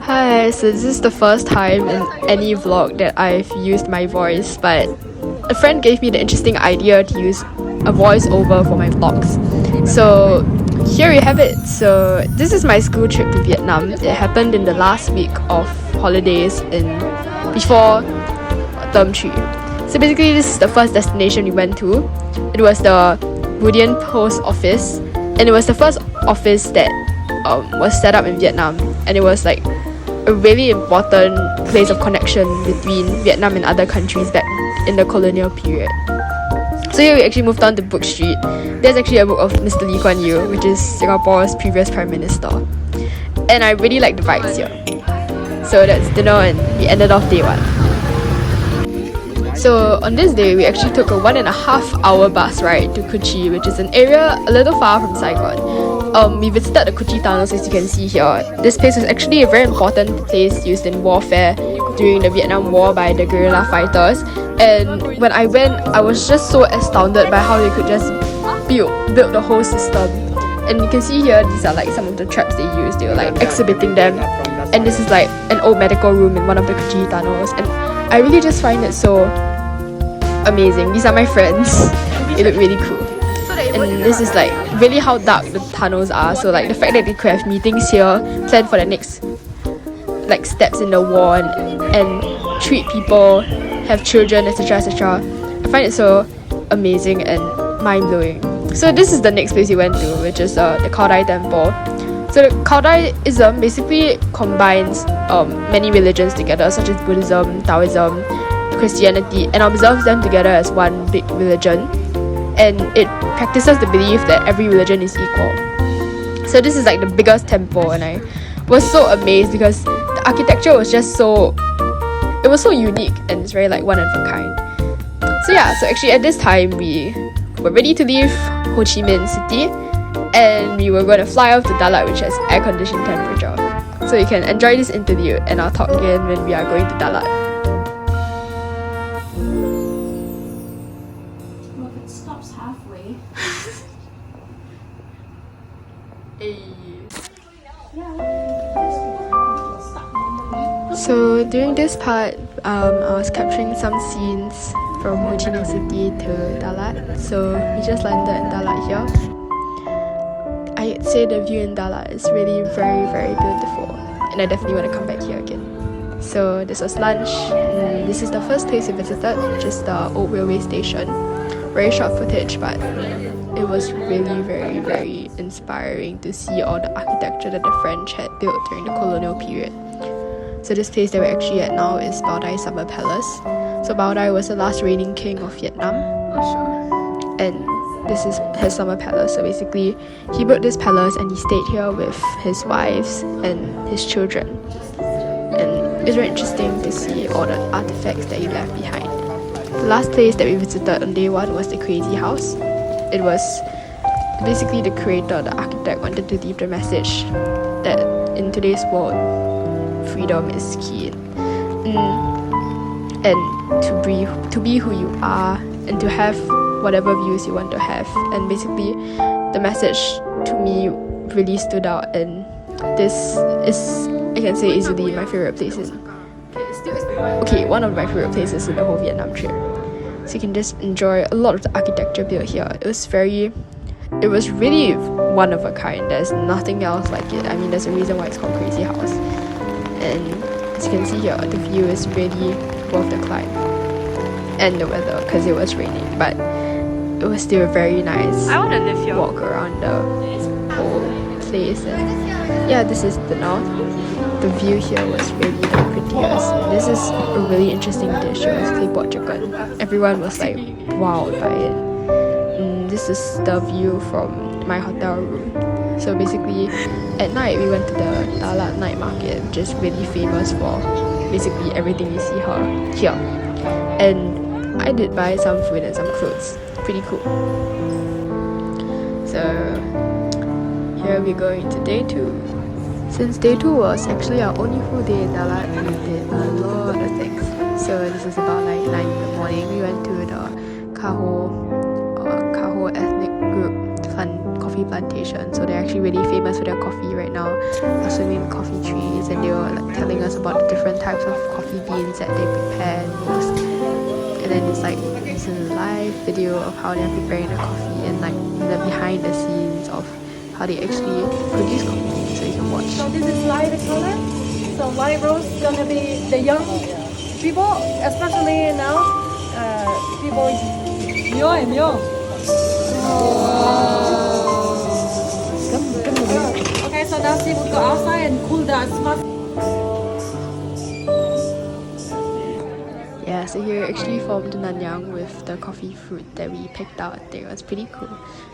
Hi, so this is the first time in any vlog that I've used my voice, but a friend gave me the interesting idea to use a voiceover for my vlogs. So here we have it. So this is my school trip to Vietnam. It happened in the last week of holidays before term 3. So basically this is the first destination we went to. It was the Boolean Post Office, and it was the first office that was set up in Vietnam, and it was like a really important place of connection between Vietnam and other countries back in the colonial period. So here we actually moved on to Book Street. There's actually a book of Mr. Lee Kuan Yew, which is Singapore's previous Prime Minister. And I really like the vibes here. So that's dinner, and we ended off day 1. So on this day, we actually took a 1.5 hour bus ride to Cuchi, which is an area a little far from Saigon. We visited the Cuchi tunnels, as you can see here. This place was actually a very important place used in warfare during the Vietnam War by the guerrilla fighters. And when I went, I was just so astounded by how they could just build the whole system. And you can see here, these are like some of the traps they used. They were like exhibiting them. And this is like an old medical room in one of the Cuchi tunnels. And I really just find it so amazing. These are my friends. They look really cool. And this is like really how dark the tunnels are. So like the fact that they could have meetings here, plan for the next like steps in the war, and treat people, have children, etc, etc. I find it so amazing and mind-blowing. So this is the next place we went to, which is the Khao Dai Temple. So the Khao Dai-ism basically combines many religions together, such as Buddhism, Taoism, Christianity, and observes them together as one big religion. And it practices the belief that every religion is equal. So this is like the biggest temple, and I was so amazed because the architecture was just so unique, and it's very like one of a kind. So yeah, so actually at this time we were ready to leave Ho Chi Minh City, and we were going to fly off to Dalat, which has air-conditioned temperature. So you can enjoy this interview, and I'll talk again when we are going to Dalat. Halfway. So during this part, I was capturing some scenes from Ho Chi Minh City to Dalat. So we just landed in Dalat here. I'd say the view in Dalat is really very, very beautiful, and I definitely want to come back here again. So this was lunch, and this is the first place we visited, which is the old railway station. Very short footage, but it was really very, very inspiring to see all the architecture that the French had built during the colonial period. So this place that we're actually at now is Bao Dai Summer Palace. So Bao Dai was the last reigning king of Vietnam. And this is his summer palace. So basically, he built this palace and he stayed here with his wives and his children. And it's very interesting to see all the artifacts that he left behind. The last place that we visited on day 1 was the Crazy House. It was basically the creator, the architect, wanted to leave the message that in today's world, freedom is key. And to be who you are, and to have whatever views you want to have. And basically, the message to me really stood out, and this is, I can say, easily my favorite place one of my favorite places in the whole Vietnam trip. So you can just enjoy a lot of the architecture built here. It was really one of a kind. There's nothing else like it. I mean, there's a reason why it's called Crazy House. And as you can see here, the view is really worth the climb. And the weather, because it was raining, but it was still very nice. I want to live here. Walk around the whole place, and yeah, this is the north. The view here was really the prettiest. This is a really interesting dish. It was claypot chicken. Everyone was like wowed by it. This is the view from my hotel room. So basically, at night we went to the Dalat night market, which is really famous for basically everything you see here. And I did buy some food and some clothes. Pretty cool. So here we're going to day 2. Since day 2 was actually our only full day in Dalat, we did a lot of things. So this is about like 9 in the morning. We went to the Kaho ethnic group fun coffee coffee plantation. So they're actually really famous for their coffee right now. They're swimming coffee trees, and they were like telling us about the different types of coffee beans that they prepare and roast. And then it's like it's a live video of how they're preparing the coffee and like the behind the scenes of how they actually produce coffee beans, so you can watch. So this is live color. So live roast is gonna be the young people, especially now. People. Okay, so now she will go outside and cool down as much. Yeah, so here actually formed Nanyang with the coffee fruit that we picked out there. It was pretty cool.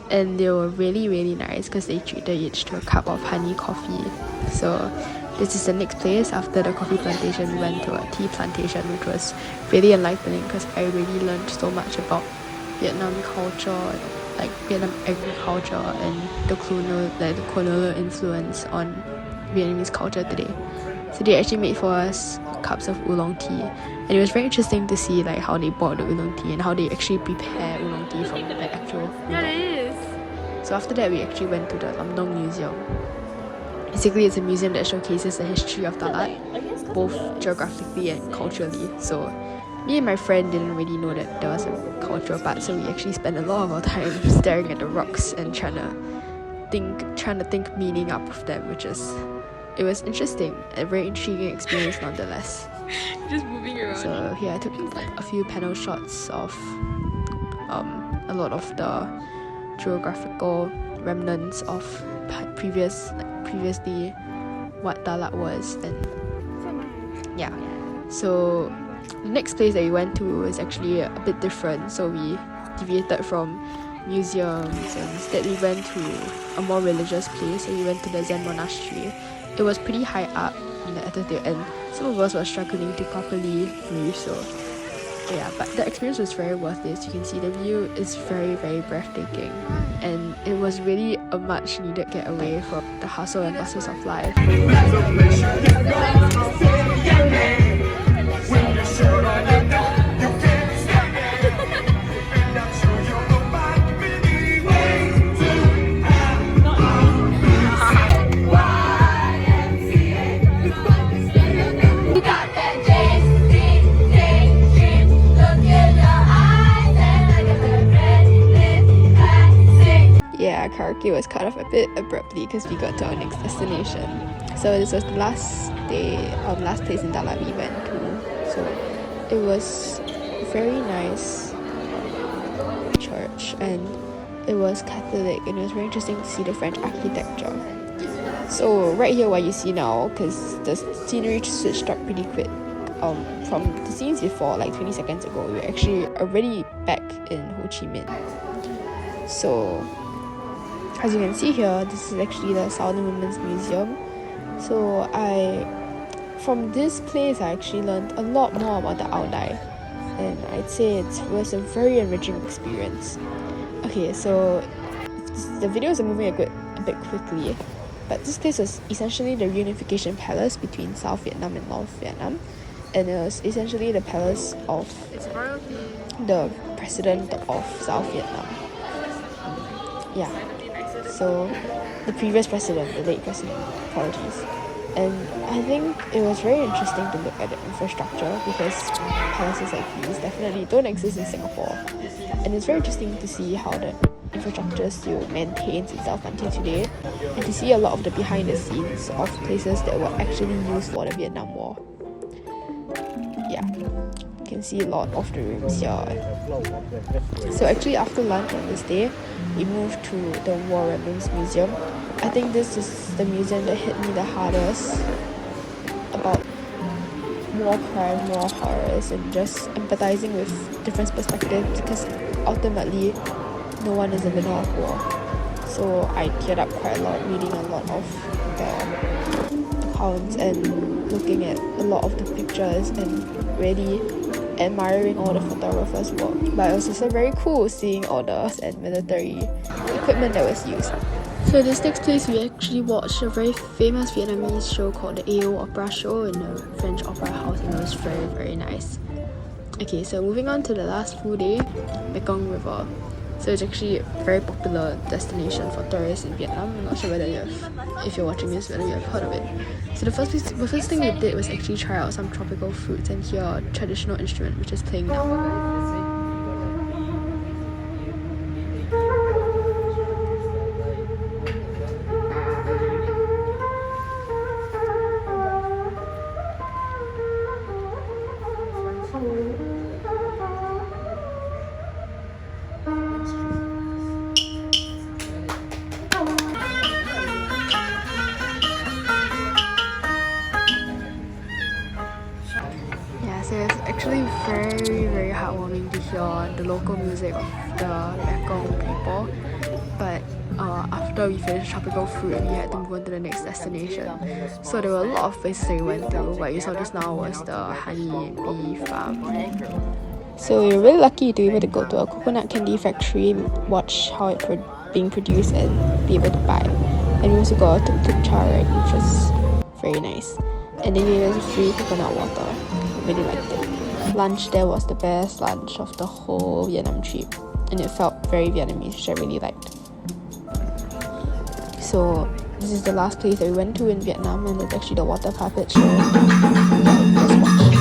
And they were really, really nice because they treated each to a cup of honey coffee. So this is the next place. After the coffee plantation, we went to a tea plantation, which was really enlightening because I really learned so much about Vietnam culture, like Vietnam agriculture and the colonial influence on Vietnamese culture today. So they actually made for us cups of oolong tea, and it was very interesting to see like how they bought the oolong tea and how they actually prepare oolong tea from the actual oolong. Yeah, it is. So after that, we actually went to the Lamdong Museum. Basically, it's a museum that showcases the history of Dalat, both geographically and culturally. So me and my friend didn't really know that there was a cultural part, so we actually spent a lot of our time staring at the rocks and trying to think meaning up of them, it was interesting, a very intriguing experience nonetheless. Just moving around. So here I took a few panel shots of a lot of the geographical remnants of previously what Dalat was, and yeah. So the next place that we went to is actually a bit different. So we deviated from museums and instead we went to a more religious place. So we went to the Zen monastery. It was pretty high up in the altitude and some of us were struggling to properly breathe, so yeah, but the experience was very worth it. As you can see, the view is very, very breathtaking, and it was really a much needed getaway from the hustle and bustles of life. Yeah, karaoke was cut off a bit abruptly because we got to our next destination. So this was the last place in Dalat we went to. So it was a very nice church, and it was Catholic, and it was very interesting to see the French architecture. So right here, what you see now, because the scenery switched up pretty quick. From the scenes before, like 20 seconds ago, we were actually already back in Ho Chi Minh. So as you can see here, this is actually the Southern Women's Museum. So from this place, I actually learned a lot more about the Ao Dai, and I'd say it was a very enriching experience. Okay, so the videos are moving a bit quickly, but this place was essentially the reunification palace between South Vietnam and North Vietnam, and it was essentially the palace of the president of South Vietnam. Yeah. So the previous president, the late president, apologies. And I think it was very interesting to look at the infrastructure because palaces like these definitely don't exist in Singapore. And it's very interesting to see how the infrastructure still maintains itself until today, and to see a lot of the behind the scenes of places that were actually used for the Vietnam War. Yeah, you can see a lot of the rooms here. So actually after lunch on this day, we moved to the War Remnants Museum. I think this is the museum that hit me the hardest about war crime, war horrors, and just empathizing with different perspectives, because ultimately no one is a winner of war. So I teared up quite a lot reading a lot of the accounts and looking at a lot of the pictures and really admiring all the photographers' work. But it was also very cool seeing all the and military equipment that was used. So this next place, we actually watched a very famous Vietnamese show called the AO Opera Show in the French Opera House, and it was very, very nice. Okay, so moving on to the last full day, Mekong River. So it's actually a very popular destination for tourists in Vietnam. I'm not sure whether if you're watching this, whether you have heard of it. So the first thing we did was actually try out some tropical fruits and hear a traditional instrument which is playing now. So it's actually very heartwarming to hear the local music of the Mekong people. But after we finished tropical fruit, we had to move on to the next destination. So there were a lot of places that we went to. What you saw just now was the honey bee farm. So we were really lucky to be able to go to a coconut candy factory, watch how it's being produced and be able to buy. And we also got a tuk-tuk char ride, which was very nice. And they gave us free coconut water. Really liked it. Lunch there was the best lunch of the whole Vietnam trip, and it felt very Vietnamese, which I really liked. So this is the last place that we went to in Vietnam, and it's actually the water puppet show. Let's watch.